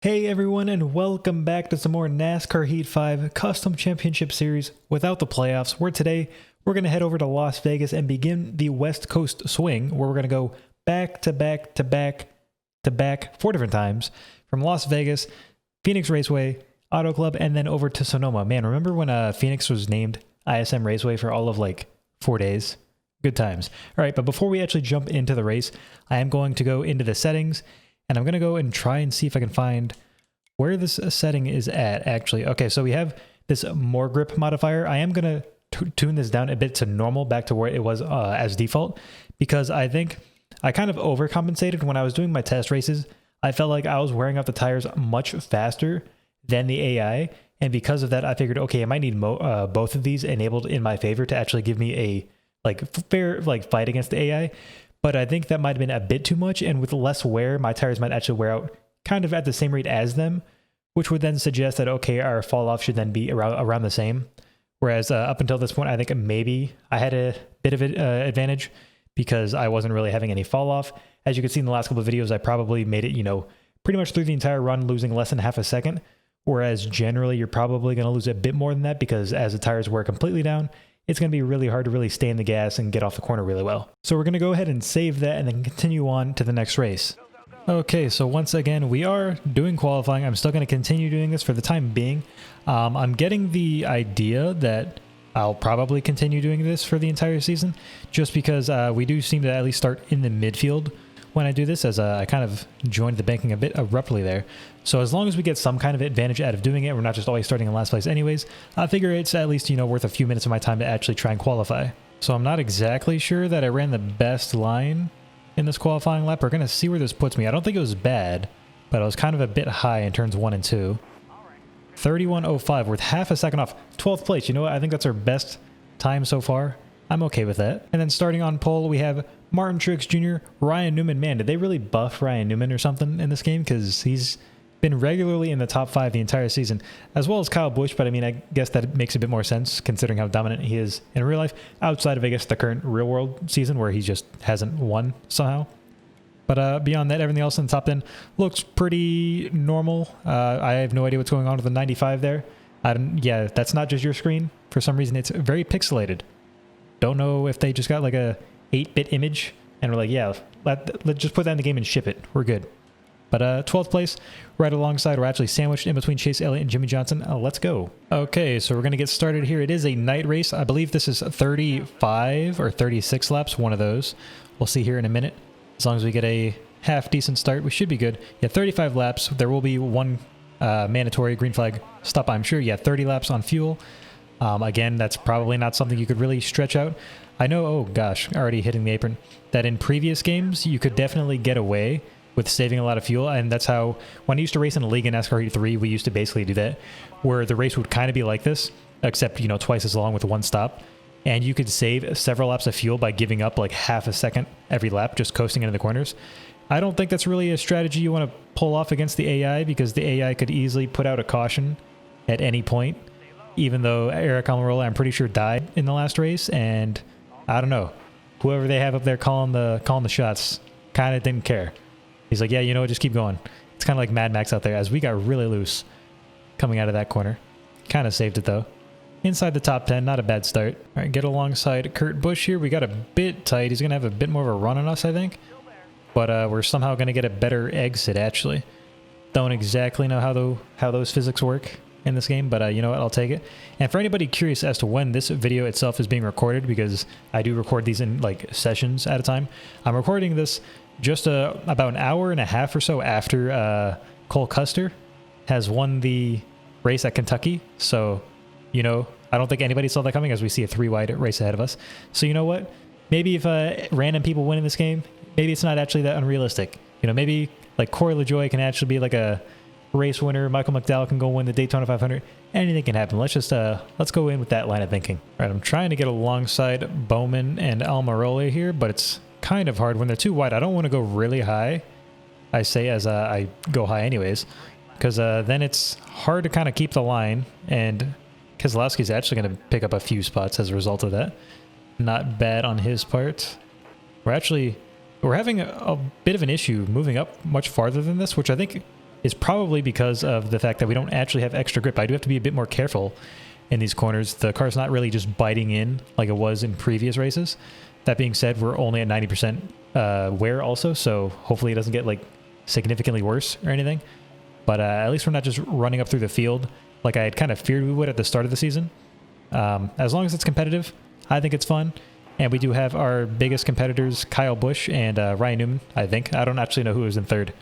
Hey everyone, and welcome back to some more NASCAR Heat 5 Custom Championship Series without the playoffs, where today we're going to head over to Las Vegas and begin the West Coast swing, where we're going to go back to back to back to back 4 different times from Las Vegas, Phoenix Raceway, Auto Club, and then over to Sonoma. Man, remember when Phoenix was named ISM Raceway for all of like 4 days? Good times. All right, but before we actually jump into the race, I am going to go into the settings. And I'm going to go and try and see if I can find where this setting is at, actually. Okay, so we have this more grip modifier. I am going to tune this down a bit to normal, back to where it was as default, because I think I kind of overcompensated when I was doing my test races. I felt like I was wearing out the tires much faster than the AI, and because of that, I figured, okay, I might need both of these enabled in my favor to actually give me a fair fight against the AI. But I think that might have been a bit too much, and with less wear, my tires might actually wear out kind of at the same rate as them, which would then suggest that, okay, our fall off should then be around the same. Whereas up until this point, I think maybe I had a bit of an advantage because I wasn't really having any fall off. As you can see in the last couple of videos, I probably made it, pretty much through the entire run, losing less than half a second. Whereas generally, you're probably going to lose a bit more than that because as the tires wear completely down, it's going to be really hard to really stay in the gas and get off the corner really well. So we're going to go ahead and save that and then continue on to the next race. Okay, so once again, we are doing qualifying. I'm still going to continue doing this for the time being. I'm getting the idea that I'll probably continue doing this for the entire season, just because we do seem to at least start in the midfield when I do this, as I kind of joined the banking a bit abruptly there. So as long as we get some kind of advantage out of doing it, we're not just always starting in last place anyways, I figure it's at least, worth a few minutes of my time to actually try and qualify. So I'm not exactly sure that I ran the best line in this qualifying lap. We're going to see where this puts me. I don't think it was bad, but I was kind of a bit high in turns 1 and 2. 31.05, worth half a second off. 12th place, you know what? I think that's our best time so far. I'm okay with that. And then starting on pole, we have Martin Truex Jr., Ryan Newman. Man, did they really buff Ryan Newman or something in this game? Because he's been regularly in the top 5 the entire season, as well as Kyle Busch, but I mean, I guess that makes a bit more sense considering how dominant he is in real life, outside of, I guess, the current real-world season where he just hasn't won somehow. But beyond that, everything else in the top 10 looks pretty normal. I have no idea what's going on with the 95 there. Yeah, that's not just your screen. For some reason, it's very pixelated. Don't know if they just got like a 8-bit image and we're like, yeah, let's just put that in the game and ship it. We're good. But 12th place, right alongside, we're actually sandwiched in between Chase Elliott and Jimmy Johnson. Let's go. Okay, so we're going to get started here. It is a night race. I believe this is 35 or 36 laps, one of those. We'll see here in a minute. As long as we get a half-decent start, we should be good. Yeah, 35 laps. There will be one mandatory green flag stop, I'm sure. Yeah, 30 laps on fuel. Again, that's probably not something you could really stretch out. I know, oh gosh, already hitting the apron, that in previous games, you could definitely get away with saving a lot of fuel, and that's how, when I used to race in a league in NASCAR Heat 3, we used to basically do that, where the race would kind of be like this, except, twice as long with one stop, and you could save several laps of fuel by giving up like half a second every lap, just coasting into the corners. I don't think that's really a strategy you want to pull off against the AI, because the AI could easily put out a caution at any point, even though Eric Almirola, I'm pretty sure, died in the last race, and I don't know, whoever they have up there calling the shots kind of didn't care. He's like, yeah, just keep going. It's kind of like Mad Max out there, as we got really loose coming out of that corner. Kind of saved it, though. Inside the top 10, not a bad start. All right, get alongside Kurt Busch here. We got a bit tight. He's going to have a bit more of a run on us, I think. But we're somehow going to get a better exit, actually. Don't exactly know how those physics work in this game, but you know what, I'll take it. And for anybody curious as to when this video itself is being recorded, because I do record these in sessions at a time, I'm recording this just about an hour and a half or so after Cole Custer has won the race at Kentucky. So, I don't think anybody saw that coming, as we see a 3-wide race ahead of us. So you know what? Maybe if random people win in this game, maybe it's not actually that unrealistic. Maybe like Corey LaJoie can actually be like a race winner. Michael McDowell can go win the Daytona 500. Anything can happen. Let's go in with that line of thinking. All right, I'm trying to get alongside Bowman and Almirola here, but it's kind of hard when they're too wide. I don't want to go really high. I say as I go high anyways, because then it's hard to kind of keep the line, and Keselowski's actually going to pick up a few spots as a result of that. Not bad on his part. We're having a bit of an issue moving up much farther than this, which I think is probably because of the fact that we don't actually have extra grip. I do have to be a bit more careful in these corners. The car's not really just biting in like it was in previous races. That being said, we're only at 90% wear also, so hopefully it doesn't get like significantly worse or anything. But at least we're not just running up through the field like I had kind of feared we would at the start of the season. As long as it's competitive, I think it's fun. And we do have our biggest competitors, Kyle Busch and Ryan Newman, I think. I don't actually know who was in third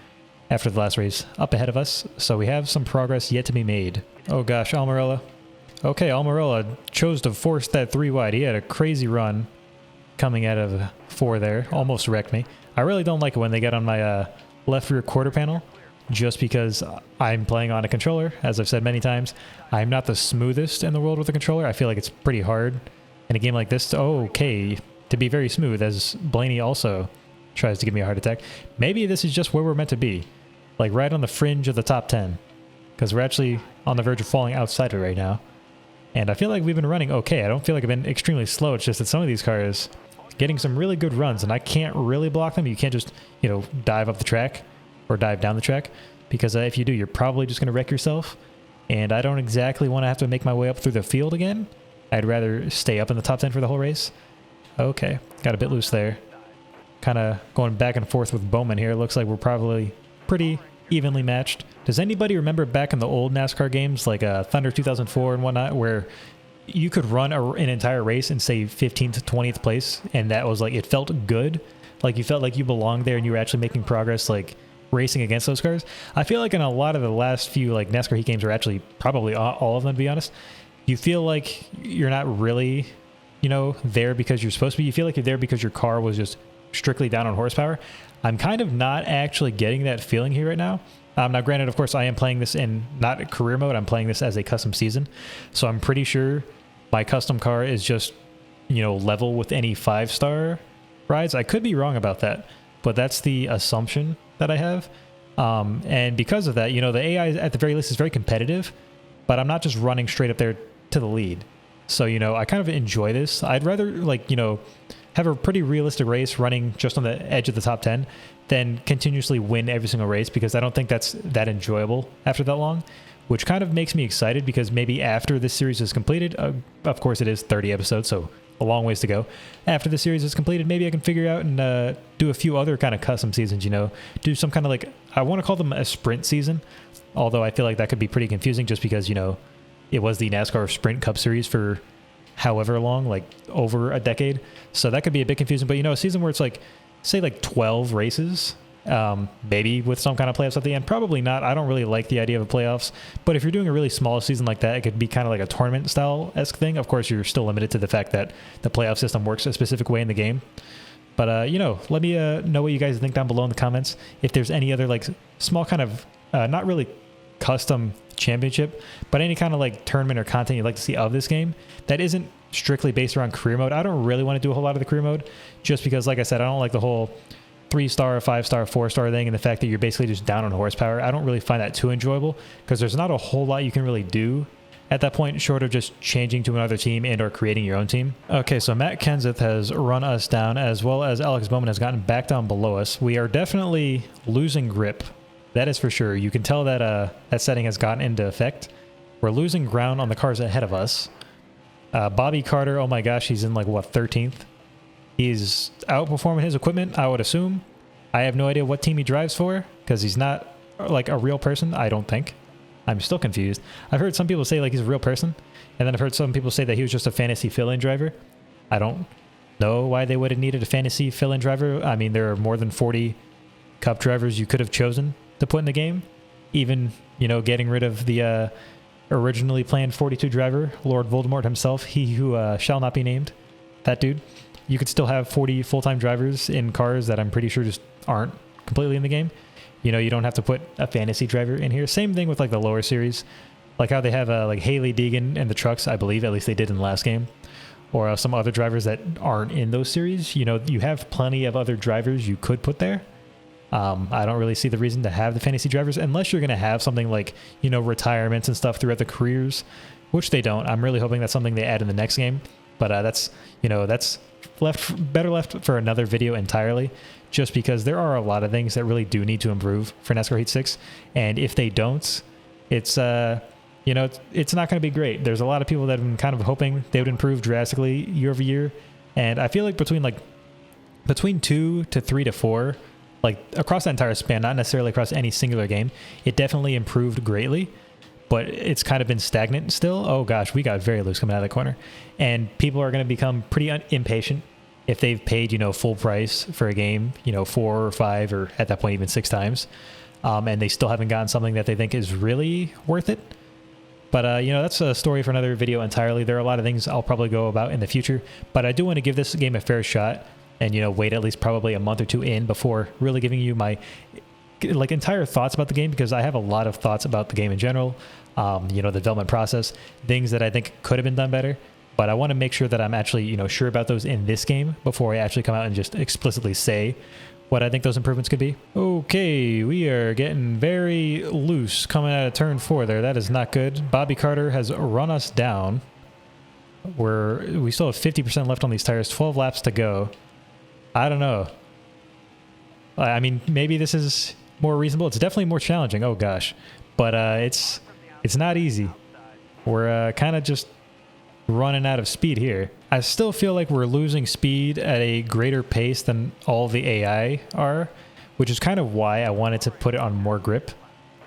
after the last race, up ahead of us. So we have some progress yet to be made. Oh gosh, Almirola. Okay, Almirola chose to force that 3 wide. He had a crazy run coming out of 4 there. Almost wrecked me. I really don't like it when they get on my left rear quarter panel, just because I'm playing on a controller. As I've said many times, I'm not the smoothest in the world with a controller. I feel like it's pretty hard in a game like this to be very smooth, as Blaney also tries to give me a heart attack. Maybe this is just where we're meant to be, like right on the fringe of the top 10, because we're actually on the verge of falling outside it right now. And I feel like we've been running okay. I don't feel like I've been extremely slow. It's just that some of these cars getting some really good runs, and I can't really block them. You can't just, you know, dive up the track or dive down the track, because if you do, you're probably just going to wreck yourself. And I don't exactly want to have to make my way up through the field again. I'd rather stay up in the top 10 for the whole race. Okay, got a bit loose there. Kind of going back and forth with Bowman here. Looks like we're probably pretty evenly matched. Does anybody remember back in the old NASCAR games, like Thunder 2004 and whatnot, where you could run an entire race in, say, 15th to 20th place, and that was like, it felt good? Like you felt like you belonged there and you were actually making progress, like racing against those cars? I feel like in a lot of the last few like NASCAR Heat games, are actually probably all of them, to be honest, you feel like you're not really, you know, there because you're supposed to be. You feel like you're there because your car was just strictly down on horsepower. I'm kind of not actually getting that feeling here right now. Now, granted, of course, I am playing this in not a career mode. I'm playing this as a custom season. So I'm pretty sure my custom car is just, you know, level with any 5-star rides. I could be wrong about that, but that's the assumption that I have. And because of that, you know, the AI at the very least is very competitive, but I'm not just running straight up there to the lead. So, you know, I kind of enjoy this. I'd rather, like, you know, have a pretty realistic race running just on the edge of the top 10 than continuously win every single race, because I don't think that's that enjoyable after that long, which kind of makes me excited, because maybe after this series is completed, of course it is 30 episodes, so a long ways to go. After the series is completed, maybe I can figure out and do a few other kind of custom seasons, you know, do some kind of like, I want to call them a sprint season, although I feel like that could be pretty confusing just because, you know, it was the NASCAR Sprint Cup Series for however long, like over a decade. So that could be a bit confusing. But, you know, a season where it's like, say like 12 races, maybe with some kind of playoffs at the end. Probably not. I don't really like the idea of playoffs. But if you're doing a really small season like that, it could be kind of like a tournament style-esque thing. Of course, you're still limited to the fact that the playoff system works a specific way in the game. But, you know, let me know what you guys think down below in the comments. If there's any other like small kind of, not really custom championship, but any kind of like tournament or content you'd like to see of this game that isn't strictly based around career mode. I don't really want to do a whole lot of the career mode, just because, like I said, I don't like the whole 3-star, 5-star, 4-star thing, and the fact that you're basically just down on horsepower. I don't really find that too enjoyable, because there's not a whole lot you can really do at that point, short of just changing to another team and or creating your own team. Okay, so Matt Kenseth has run us down, as well as Alex Bowman has gotten back down below us. We are definitely losing grip. That is for sure. You can tell that that setting has gotten into effect. We're losing ground on the cars ahead of us. Bobby Carter, oh my gosh, he's in like, what, 13th? He's outperforming his equipment, I would assume. I have no idea what team he drives for, because he's not like a real person, I don't think. I'm still confused. I've heard some people say like he's a real person, and then I've heard some people say that he was just a fantasy fill-in driver. I don't know why they would have needed a fantasy fill-in driver. I mean, there are more than 40 Cup drivers you could have chosen to put in the game. Even, you know, getting rid of the originally planned 42 driver, Lord Voldemort himself, he who shall not be named, that dude. You could still have 40 full-time drivers in cars that I'm pretty sure just aren't completely in the game. You know, you don't have to put a fantasy driver in here. Same thing with like the lower series, like how they have like Haley Deegan in the trucks, I believe, at least they did in the last game, or some other drivers that aren't in those series. You know, you have plenty of other drivers you could put there. I don't really see the reason to have the fantasy drivers unless you're going to have something like, you know, retirements and stuff throughout the careers, which they don't. I'm really hoping that's something they add in the next game, but that's, you know, that's better left for another video entirely, just because there are a lot of things that really do need to improve for NASCAR Heat 6, and if they don't, it's you know, it's not going to be great. There's a lot of people that have been kind of hoping they would improve drastically year over year, and I feel like between 2 to 3 to 4, like across the entire span, not necessarily across any singular game, it definitely improved greatly, but it's kind of been stagnant still. Oh gosh, we got very loose coming out of the corner, and people are going to become pretty impatient if they've paid, you know, full price for a game, you know, 4 or 5 or at that point even 6 times, and they still haven't gotten something that they think is really worth it. But, you know, that's a story for another video entirely. There are a lot of things I'll probably go about in the future, but I do want to give this game a fair shot and, you know, wait at least probably a month or 2 in before really giving you my, like, entire thoughts about the game, because I have a lot of thoughts about the game in general, you know, the development process, things that I think could have been done better, but I want to make sure that I'm actually, you know, sure about those in this game before I actually come out and just explicitly say what I think those improvements could be. Okay, we are getting very loose coming out of turn 4 there. That is not good. Bobby Carter has run us down. We still have 50% left on these tires, 12 laps to go. I don't know. I mean, maybe this is more reasonable. It's definitely more challenging. Oh gosh, but it's not easy. We're kind of just running out of speed here. I still feel like we're losing speed at a greater pace than all the AI are, which is kind of why I wanted to put it on more grip.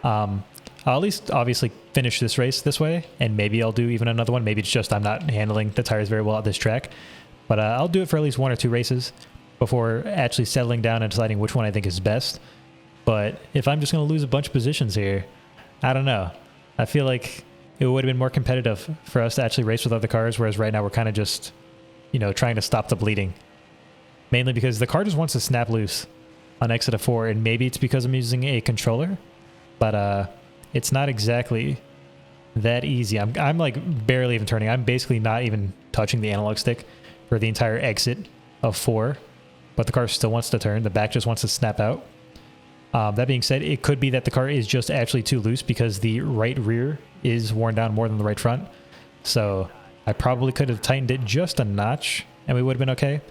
I'll at least obviously finish this race this way, and maybe I'll do even another one. Maybe it's just I'm not handling the tires very well at this track, but I'll do it for at least 1 or 2 races before actually settling down and deciding which one I think is best. But if I'm just going to lose a bunch of positions here, I don't know. I feel like it would have been more competitive for us to actually race with other cars, whereas right now we're kind of just, you know, trying to stop the bleeding. Mainly because the car just wants to snap loose on exit of 4, and maybe it's because I'm using a controller, but it's not exactly that easy. I'm like barely even turning. I'm basically not even touching the analog stick for the entire exit of 4, but the car still wants to turn. The back just wants to snap out. That being said, it could be that the car is just actually too loose because the right rear is worn down more than the right front. So I probably could have tightened it just a notch and we would have been okay,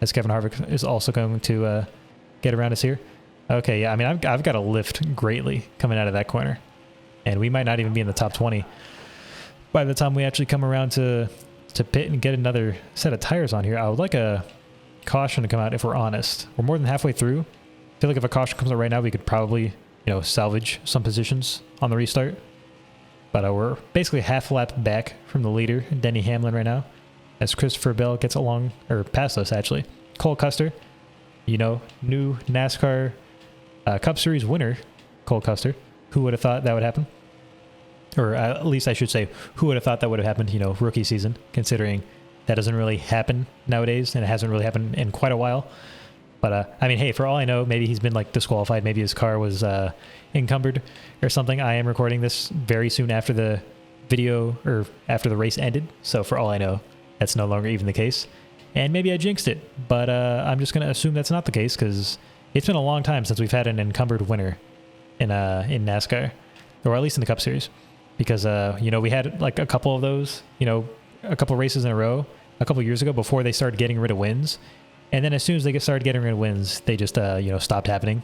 as Kevin Harvick is also going to get around us here. Okay, yeah, I mean, I've got to lift greatly coming out of that corner, and we might not even be in the top 20 by the time we actually come around to pit and get another set of tires on here. I would like a caution to come out if we're honest. We're more than halfway through. I feel like if a caution comes out right now, we could probably, you know, salvage some positions on the restart. But we're basically half a lap back from the leader, Denny Hamlin, right now, as Christopher Bell gets along, or past us actually. Cole Custer, you know, new NASCAR Cup Series winner, Cole Custer. Who would have thought that would happen? Or at least I should say, who would have thought that would have happened, you know, rookie season, considering that doesn't really happen nowadays, and it hasn't really happened in quite a while. But, I mean, hey, for all I know, maybe he's been, like, disqualified. Maybe his car was encumbered or something. I am recording this very soon after the video, or after the race ended. So, for all I know, that's no longer even the case. And maybe I jinxed it. But I'm just going to assume that's not the case, because it's been a long time since we've had an encumbered winner in NASCAR. Or at least in the Cup Series. Because, you know, we had, like, a couple of those, you know, a couple races in a row a couple years ago before they started getting rid of wins. And then as soon as they started getting rid of wins, they just, you know, stopped happening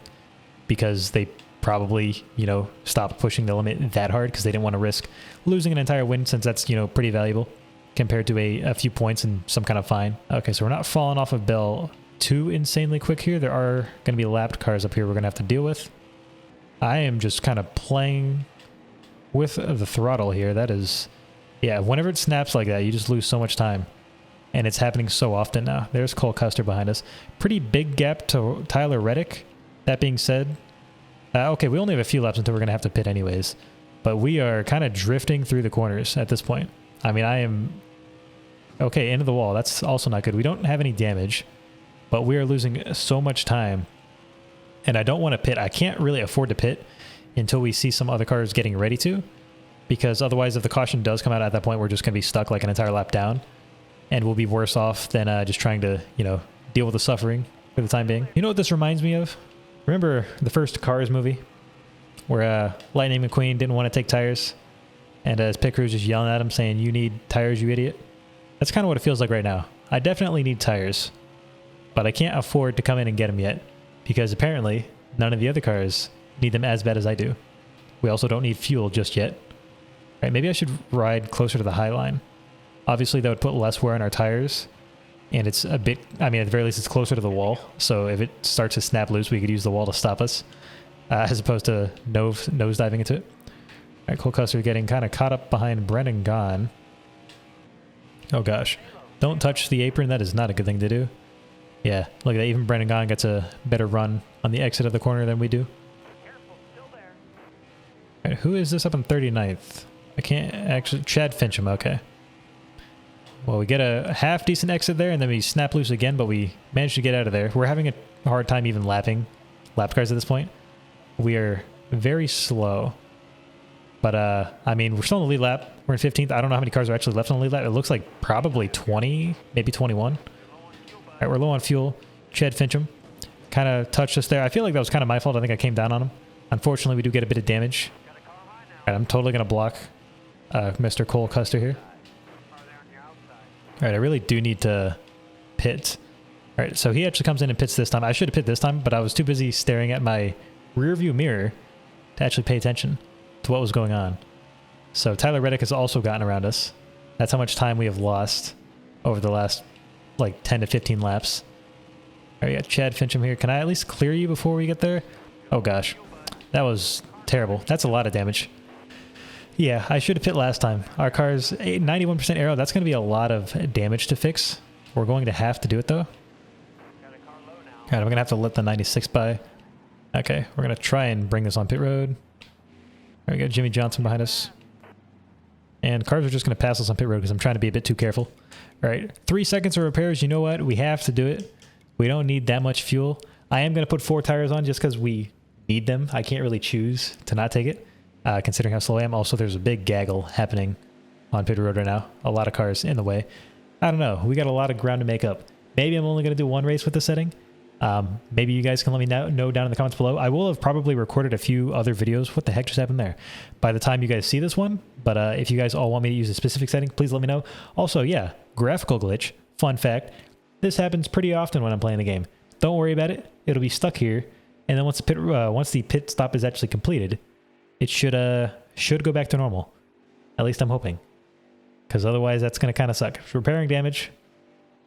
because they probably, you know, stopped pushing the limit that hard because they didn't want to risk losing an entire win, since that's, you know, pretty valuable compared to a few points and some kind of fine. Okay, so we're not falling off of Bell too insanely quick here. There are going to be lapped cars up here we're going to have to deal with. I am just kind of playing with the throttle here. That is, yeah, whenever it snaps like that, you just lose so much time. And it's happening so often now. There's Cole Custer behind us. Pretty big gap to Tyler Reddick. That being said, okay, we only have a few laps until we're going to have to pit anyways. But we are kind of drifting through the corners at this point. I mean, I am... Okay, into the wall. That's also not good. We don't have any damage, but we are losing so much time. And I don't want to pit. I can't really afford to pit until we see some other cars getting ready to. Because otherwise, if the caution does come out at that point, we're just going to be stuck like an entire lap down. And we'll be worse off than just trying to, you know, deal with the suffering for the time being. You know what this reminds me of? Remember the first Cars movie? Where Lightning McQueen didn't want to take tires? And his pit crew's just yelling at him saying, "You need tires, you idiot." That's kind of what it feels like right now. I definitely need tires. but I can't afford to come in and get them yet because apparently none of the other cars need them as bad as I do. We also don't need fuel just yet. All right, maybe I should ride closer to the high line. Obviously, that would put less wear on our tires, and it's a bit, I mean, at the very least, it's closer to the wall, so if it starts to snap loose, we could use the wall to stop us, as opposed to nose diving into it. All right, Cole Custer getting kind of caught up behind Brendan Gaughan. Oh gosh. Don't touch the apron. That is not a good thing to do. Yeah, look at that. Even Brendan Gaughan gets a better run on the exit of the corner than we do. All right, who is this up on 39th? I can't actually... Chad Fincham, okay. Well, we get a half-decent exit there, and then we snap loose again, but we managed to get out of there. We're having a hard time even lapping lap cars at this point. We are very slow. But, I mean, we're still in the lead lap. We're in 15th. I don't know how many cars are actually left on the lead lap. It looks like probably 20, maybe 21. All right, we're low on fuel. Chad Fincham kind of touched us there. I feel like that was kind of my fault. I think I came down on him. Unfortunately, we do get a bit of damage. All right, I'm totally going to block Mr. Cole Custer here. All right, I really do need to pit. All right, so he actually comes in and pits this time. I should have pit this time, but I was too busy staring at my rear view mirror to actually pay attention to what was going on. So Tyler Reddick has also gotten around us. That's how much time we have lost over the last like 10 to 15 laps. All right, we got Chad Fincham here. Can I at least clear you before we get there? Oh gosh, that was terrible. That's a lot of damage. Yeah, I should have pit last time. Our car's 91% aero. That's going to be a lot of damage to fix. We're going to have to do it though. All right, I'm going to have to let the 96 by. Okay, we're going to try and bring this on pit road. All right, we got Jimmy Johnson behind us. And cars are just going to pass us on pit road because I'm trying to be a bit too careful. All right, 3 seconds of repairs. You know what? We have to do it. We don't need that much fuel. I am going to put 4 tires on just because we need them. I can't really choose to not take it, considering how slow I am. Also, there's a big gaggle happening on pit road right now. A lot of cars in the way. I don't know. We got a lot of ground to make up. Maybe I'm only going to do 1 race with this setting. Maybe you guys can let me know down in the comments below. I will have probably recorded a few other videos. What the heck just happened there? By the time you guys see this one. But if you guys all want me to use a specific setting, please let me know. Also, yeah, Graphical Glitch. Fun fact. This happens pretty often when I'm playing the game. Don't worry about it. It'll be stuck here. And then once the pit stop is actually completed, it should go back to normal. At least I'm hoping. Because otherwise that's going to kind of suck. It's repairing damage.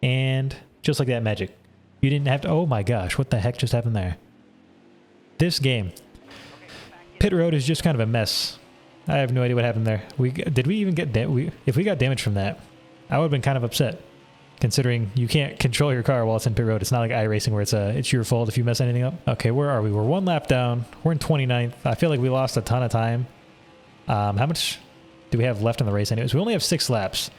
And just like that, magic. You didn't have to... Oh my gosh, what the heck just happened there? This game. Pit road is just kind of a mess. I have no idea what happened there. Did we even get... If we got damage from that, I would have been kind of upset. Considering you can't control your car while it's in pit road. It's not like iRacing where it's your fault if you mess anything up. Okay, where are we? We're 1 lap down. We're in 29th. I feel like we lost a ton of time. How much do we have left in the race anyways? We only have 6 laps.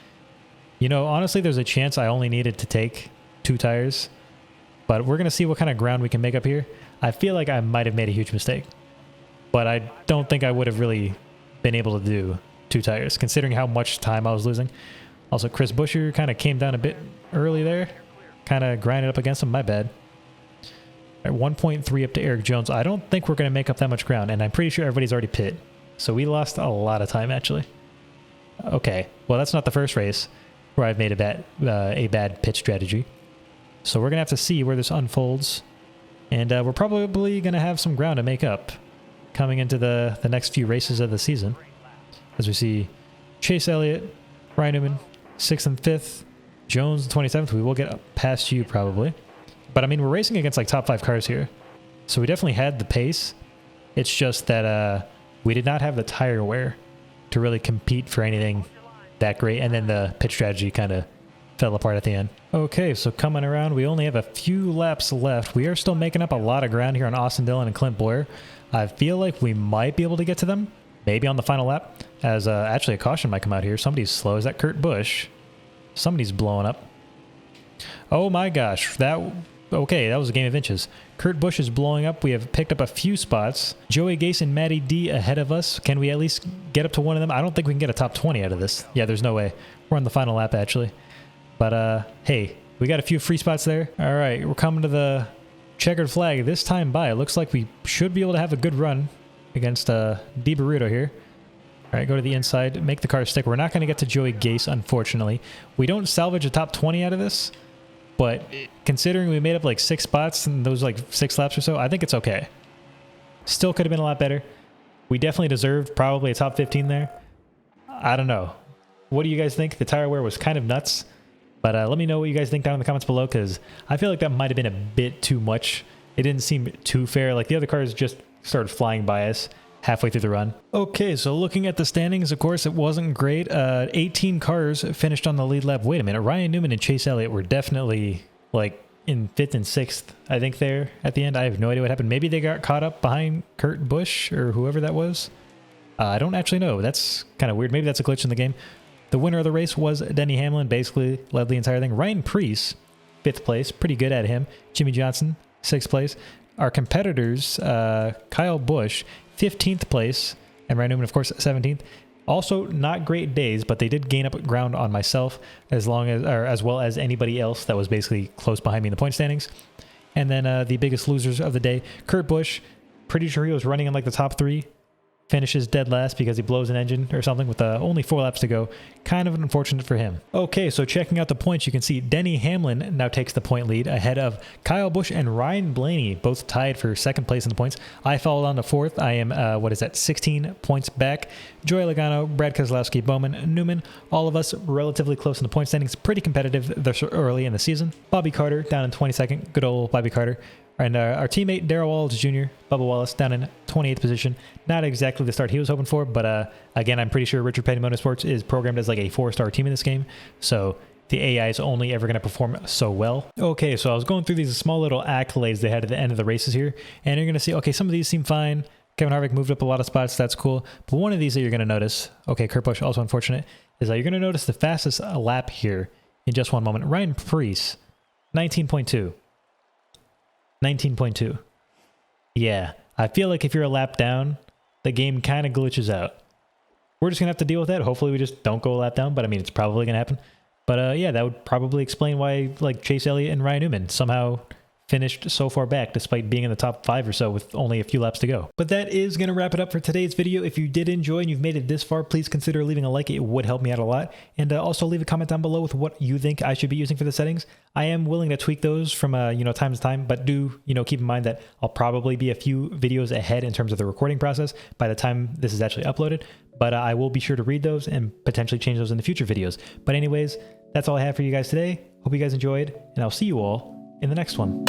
You know, honestly, there's a chance I only needed to take 2 tires. But we're going to see what kind of ground we can make up here. I feel like I might have made a huge mistake. But I don't think I would have really been able to do 2 tires, considering how much time I was losing. Also, Chris Buescher kind of came down a bit early there. Kind of grinded up against him. My bad. At 1.3 up to Eric Jones. I don't think we're going to make up that much ground. And I'm pretty sure everybody's already pit. So we lost a lot of time, actually. Okay. Well, that's not the first race where I've made a bad pit strategy. So we're going to have to see where this unfolds. And we're probably going to have some ground to make up coming into the next few races of the season. As we see Chase Elliott, Ryan Newman, 6th and 5th. Jones, 27th. We will get past you probably. But I mean, we're racing against like top 5 cars here. So we definitely had the pace. It's just that we did not have the tire wear to really compete for anything that great. And then the pit strategy kind of fell apart at the end. Okay, so coming around, we only have a few laps left. We are still making up a lot of ground here on Austin Dillon and Clint Boyer. I feel like we might be able to get to them, maybe on the final lap, as actually a caution might come out here. Somebody's slow. Is that Kurt Busch? Somebody's blowing up. Oh my gosh, okay, that was a game of inches. Kurt Busch is blowing up. We have picked up a few spots. Joey Gase and Matty D ahead of us. Can we at least get up to one of them? I don't think we can get a top 20 out of this. Yeah, there's no way. We're on the final lap, actually. But, hey, we got a few free spots there. All right, we're coming to the checkered flag this time by. It looks like we should be able to have a good run against Di Burrito here. All right, go to the inside, make the car stick. We're not going to get to Joey Gase, unfortunately. We don't salvage a top 20 out of this. but considering we made up like 6 spots in those like 6 laps or so, I think it's okay. Still could have been a lot better. We definitely deserved probably a top 15 there. I don't know. What do you guys think? The tire wear was kind of nuts, but let me know what you guys think down in the comments below, because I feel like that might have been a bit too much. It didn't seem too fair. Like the other cars just started flying by us halfway through the run. Okay, so looking at the standings, of course, it wasn't great. 18 cars finished on the lead lap. Wait a minute, Ryan Newman and Chase Elliott were definitely like in 5th and 6th, I think, there at the end. I have no idea what happened. Maybe they got caught up behind Kurt Busch or whoever that was. I don't actually know. That's kind of weird. Maybe that's a glitch in the game. The winner of the race was Denny Hamlin, basically led the entire thing. Ryan Preece, 5th place, pretty good at him. Jimmy Johnson, 6th place. Our competitors, Kyle Busch, 15th place, and Ryan Newman, of course, 17th. Also, not great days, but they did gain up ground on myself as well as anybody else that was basically close behind me in the point standings. And then the biggest losers of the day, Kurt Busch, pretty sure he was running in like the top 3. Finishes dead last because he blows an engine or something with only 4 laps to go. Kind of unfortunate for him. Okay, so checking out the points, you can see Denny Hamlin now takes the point lead ahead of Kyle Busch and Ryan Blaney, both tied for 2nd place in the points. I followed on to 4th. I am, 16 points back. Joey Logano, Brad Keselowski, Bowman, Newman, all of us relatively close in the point standings. Pretty competitive this early in the season. Bobby Carter down in 22nd. Good old Bobby Carter. And our teammate Darrell Wallace Jr., Bubba Wallace, down in 28th position. Not exactly the start he was hoping for, but again, I'm pretty sure Richard Petty Motorsports is programmed as like a 4-star team in this game, so the AI is only ever going to perform so well. Okay, so I was going through these small little accolades they had at the end of the races here, and you're going to see, okay, some of these seem fine. Kevin Harvick moved up a lot of spots, that's cool. But one of these that you're going to notice, okay, Kurt Busch, also unfortunate, is that you're going to notice the fastest lap here in just one moment. Ryan Preece, 19.2. 19.2. Yeah, I feel like if you're a lap down, the game kind of glitches out. We're just going to have to deal with that. Hopefully we just don't go a lap down, but I mean, it's probably going to happen. But yeah, that would probably explain why like Chase Elliott and Ryan Newman somehow finished so far back despite being in the top 5 or so with only a few laps to go. But that is going to wrap it up for today's video. If you did enjoy and you've made it this far, please consider leaving a like. It would help me out a lot. And also leave a comment down below with what you think I should be using for the settings. I am willing to tweak those from time to time, but do keep in mind that I'll probably be a few videos ahead in terms of the recording process by the time this is actually uploaded. But I will be sure to read those and potentially change those in the future videos. But anyways, that's all I have for you guys today. Hope you guys enjoyed, and I'll see you all in the next one.